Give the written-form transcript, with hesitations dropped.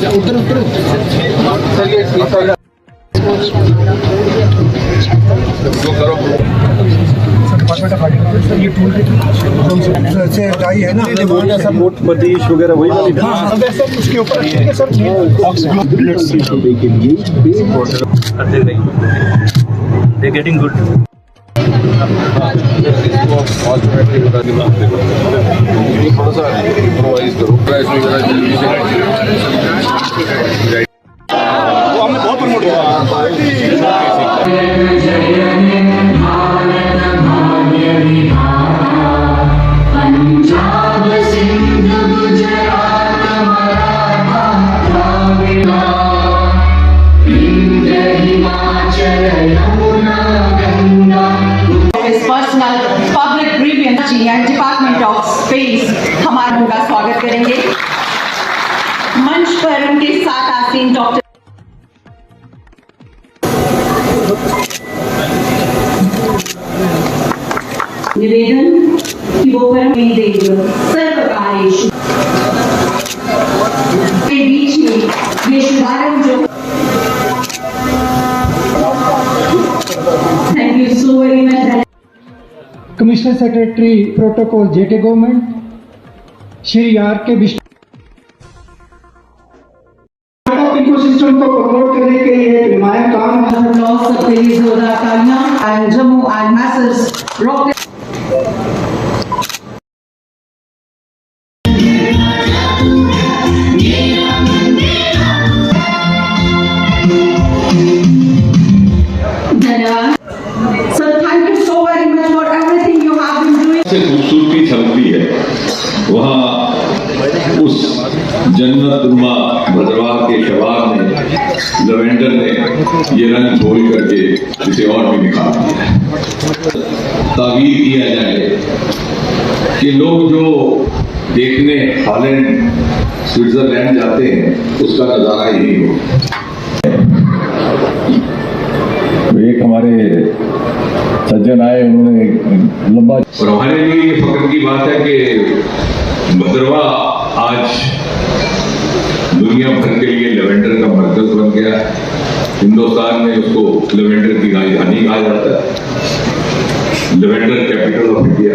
है ना प्रदेश वगैरह वही वाली उसके ऊपर गेटिंग गुड थोड़ा सा इम्प्रोवाइज करो हमने बहुत प्रमोट किया डिपार्टमेंट ऑफ स्पेस हमारा उनका स्वागत करेंगे। मंच पर उनके साथ आसीन डॉक्टर निवेदन कि वो सर्वकारेश के बीच में ये शुभारंभ जो thank you so very much. Commissioner secretary protocol JK government Shri R K ecosystem को प्रमोट करने के लिए हिमायत काम सबके लिए जोरदार तालियां एंड जम्मू एंड मैसेज रॉकेट खूबसूरती छलकती है वहाँ उस जन्नत नुमा भद्रवाह के शबाब ने लेवेंडर ने ये रंग घोल करके इसे और भी निखार दिया है। ताबीर किया जाए कि लोग जो देखने हॉलैंड स्विट्जरलैंड जाते हैं उसका नज़ारा यही हो। एक हमारे सज्जन आए उन्होंने लंबा और हमारे लिए ये फख्र की बात है कि भद्रवाह आज दुनिया भर के लिए लेवेंडर का मरकज बन गया है। हिंदुस्तान में उसको लेवेंडर की राजधानी कहा जाता है, लेवेंडर कैपिटल ऑफ इंडिया।